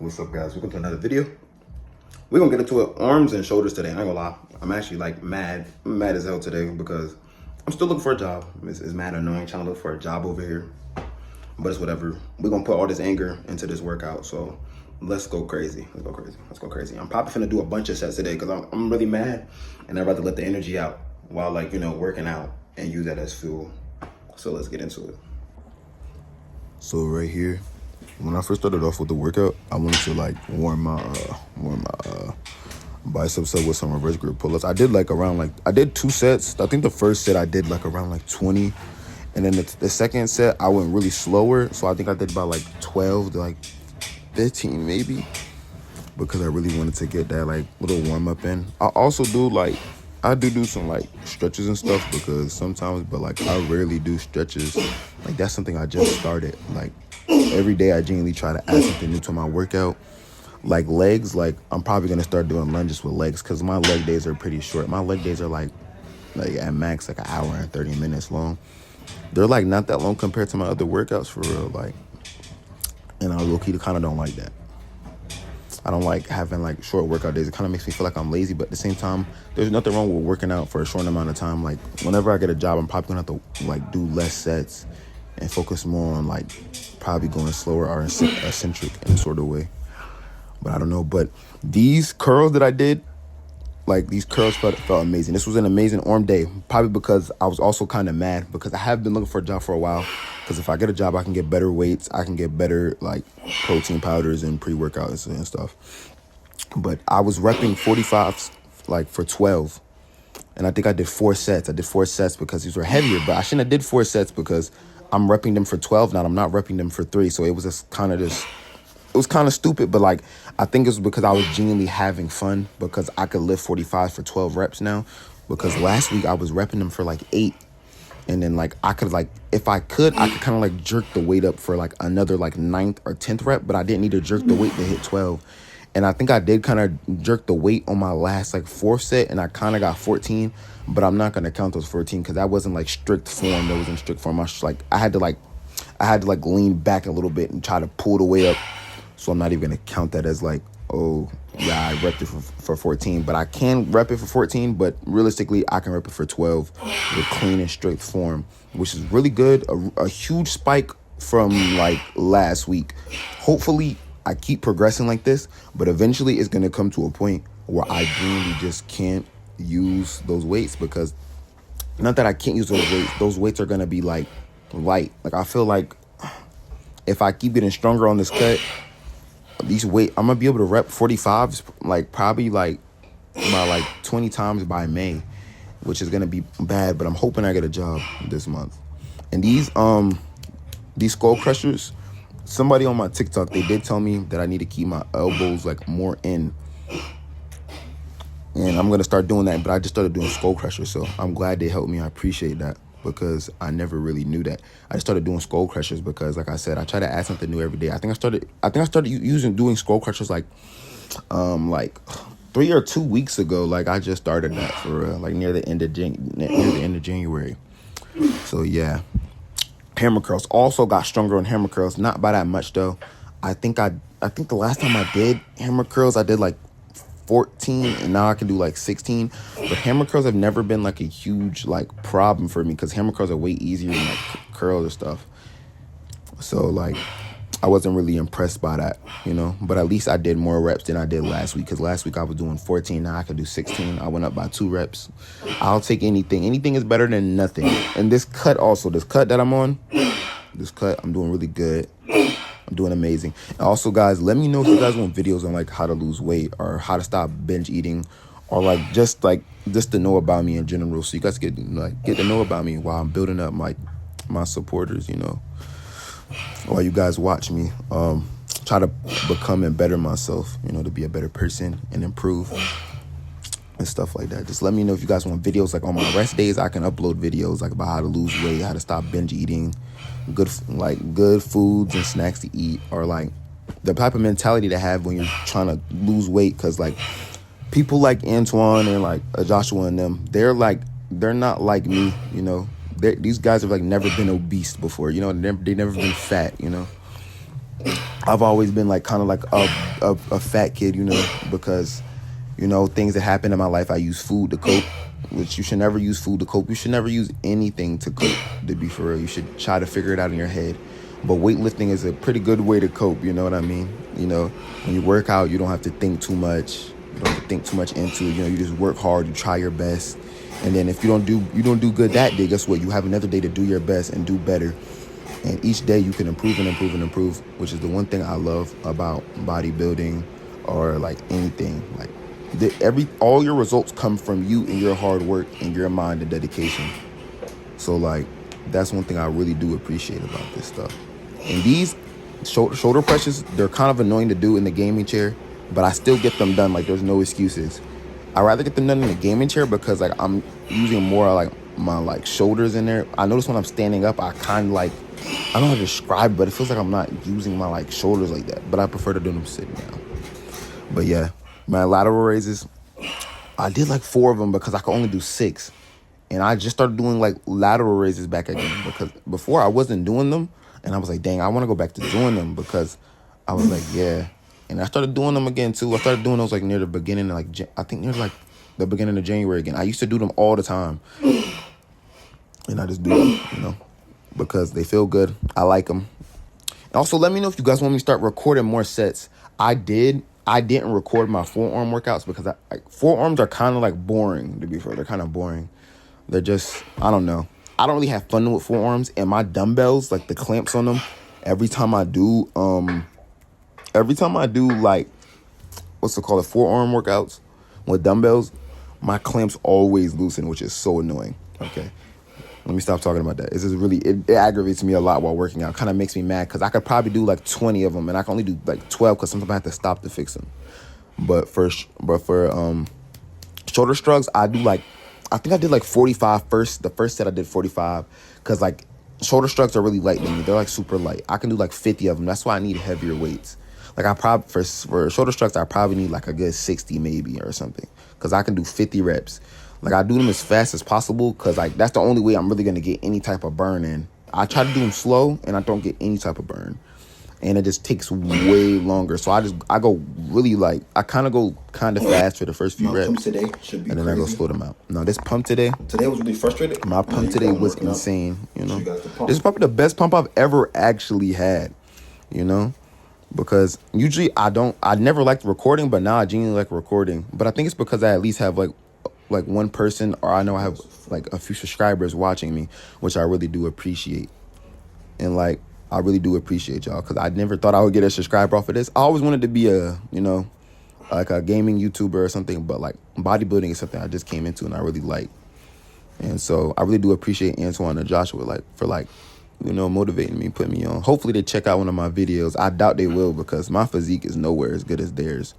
What's up, guys? Welcome to another video. We're gonna get into it, arms and shoulders today. I ain't gonna lie, I'm actually like mad. I'm mad as hell today because I'm still looking for a job. It's mad annoying trying to look for a job over here, but it's whatever. We're gonna put all this anger into this workout, so let's go crazy. Let's go crazy. Let's go crazy. I'm probably finna do a bunch of sets today because I'm really mad, and I'd rather let the energy out while working out and use that as fuel. So let's get into it. So right here, when I first started off with the workout, I wanted to warm my biceps up with some reverse grip pull-ups. I did I did 2 sets. I think the first set I did around 20, and then the second set I went really slower. So I think I did about 12 to 15 maybe, because I really wanted to get that little warm up in. I also do I do some stretches and stuff because sometimes, but I rarely do stretches. That's something I just started. Every day I genuinely try to add something new to my workout. Legs, I'm probably gonna start doing lunges with legs because my leg days are pretty short. My leg days are at max an hour and 30 minutes long. They're not that long compared to my other workouts for real. And I low-key kind of don't like that. I don't like having short workout days. It kind of makes me feel like I'm lazy, but at the same time, there's nothing wrong with working out for a short amount of time. Whenever I get a job, I'm probably gonna have to do less sets and focus more on probably going slower or eccentric in a sort of way. But I don't know. But these curls that I did, these curls felt amazing. This was an amazing arm day, probably because I was also kind of mad because I have been looking for a job for a while. Because if I get a job, I can get better weights. I can get better protein powders and pre-workouts and stuff. But I was repping 45s for 12. And I think I did 4 sets. I did 4 sets because these were heavier. But I shouldn't have did 4 sets because I'm repping them for 12 now. I'm not repping them for 3. So it was just it was kind of stupid. But I think it was because I was genuinely having fun because I could lift 45 for 12 reps now. Because last week I was repping them for 8. And then I could if I could kind of jerk the weight up for another 9th or 10th rep, but I didn't need to jerk the weight to hit 12. And I think I did kind of jerk the weight on my last 4th set, and I kind of got 14, but I'm not gonna count those 14 because that wasn't strict form. That wasn't strict form. I had to lean back a little bit and try to pull the weight up. So I'm not even gonna count that as oh yeah, I repped it for 14, but I can rep it for 14, but realistically I can rep it for 12 with clean and straight form, which is really good. A huge spike from last week. Hopefully I keep progressing like this, but eventually it's gonna come to a point where I genuinely just can't use those weights, because not that I can't use those weights are gonna be light. I feel if I keep getting stronger on this cut, these weight, I'm gonna be able to rep 45s probably by 20 times by May, which is gonna be bad, but I'm hoping I get a job this month. And these skull crushers, somebody on my TikTok, they did tell me that I need to keep my elbows more in, and I'm gonna start doing that. But I just started doing skull crushers, so I'm glad they helped me. I appreciate that, because I never really knew that. I just started doing skull crushers because, like I said, I try to add something new every day. I think I started doing skull crushers 3 or 2 weeks ago. I just started that for real, near the end of January. So yeah, hammer curls also got stronger on hammer curls, not by that much though. I think the last time I did hammer curls, I did 14, and now I can do 16. But hammer curls have never been a huge problem for me, because hammer curls are way easier than curls or stuff. So I wasn't really impressed by that, but at least I did more reps than I did last week, because last week I was doing 14, now I can do 16. I went up by 2 reps. I'll take anything is better than nothing. And this cut that I'm on, I'm doing really good. I'm doing amazing. And also, guys, let me know if you guys want videos on how to lose weight or how to stop binge eating, or just to know about me in general, so you guys get to know about me while I'm building up my supporters, while you guys watch me try to become and better myself, to be a better person and improve and stuff like that. Just let me know if you guys want videos. On my rest days, I can upload videos about how to lose weight, how to stop binge eating, good foods and snacks to eat, or the type of mentality to have when you're trying to lose weight. Because people like Antoine and Joshua and them, they're not like me, these guys have never been obese before, they never been fat, I've always been like kind of like a fat kid, you know, because, you know, things that happen in my life, I use food to cope, which you should never use food to cope. You should never use anything to cope, to be for real. You should try to figure it out in your head. But weightlifting is a pretty good way to cope, you know what I mean? You know, when you work out, you don't have to think too much. You don't have to think too much into it. You know, you just work hard, you try your best. And then if you don't do good that day, guess what? You have another day to do your best and do better. And each day you can improve and improve and improve, which is the one thing I love about bodybuilding or like anything. Like all your results come from you and your hard work and your mind and dedication. So like that's one thing I really do appreciate about this stuff. And these shoulder presses, they're kind of annoying to do in the gaming chair, but I still get them done. Like there's no excuses. I'd rather get them done in the gaming chair because like I'm using more like my like shoulders in there. I notice when I'm standing up, I kind of like, I don't know how to describe it, but it feels like I'm not using my like shoulders like that. But I prefer to do them sitting down. But yeah, my lateral raises, I did like 4 of them because I could only do 6. And I just started doing like lateral raises back again because before I wasn't doing them. And I was like, dang, I want to go back to doing them because I was like, yeah. And I started doing them again too. I started doing those like near the beginning, like I think near like the beginning of January again. I used to do them all the time. And I just do them, you know, because they feel good. I like them. And also, let me know if you guys want me to start recording more sets. I didn't record my forearm workouts because forearms are kind of like boring, to be fair. They're kind of boring. They're just, I don't know. I don't really have fun with forearms, and my dumbbells, like the clamps on them, every time I do like, what's it called, forearm workouts with dumbbells, my clamps always loosen, which is so annoying. Okay. Let me stop talking about that. It's just really, it aggravates me a lot while working out. Kind of makes me mad because I could probably do like 20 of them, and I can only do like 12 because sometimes I have to stop to fix them. But for shoulder shrugs, I think I did like 45 first. The first set I did 45 because like shoulder shrugs are really light to me. They're like super light. I can do like 50 of them. That's why I need heavier weights. Like I probably, for shoulder shrugs, I probably need like a good 60 maybe or something because I can do 50 reps. Like I do them as fast as possible because like that's the only way I'm really going to get any type of burn in. I try to do them slow and I don't get any type of burn. And it just takes way longer. So I go really like, I kind of go fast for the first few reps. Pump today should be and then crazy. I go slow them out. No, this pump today was really frustrated. My pump today was insane, you know. This is probably the best pump I've ever actually had, you know. Because usually I never liked recording, but now I genuinely like recording. But I think it's because I at least have like one person, or I know I have like a few subscribers watching me, which I really do appreciate. And like, I really do appreciate y'all because I never thought I would get a subscriber off of this. I always wanted to be like a gaming YouTuber or something, but like bodybuilding is something I just came into and I really like. And so I really do appreciate Antoine and Joshua for motivating me, putting me on. Hopefully they check out one of my videos. I doubt they will because my physique is nowhere as good as theirs.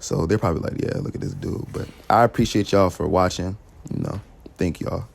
So they're probably like, yeah, look at this dude. But I appreciate y'all for watching. Thank y'all.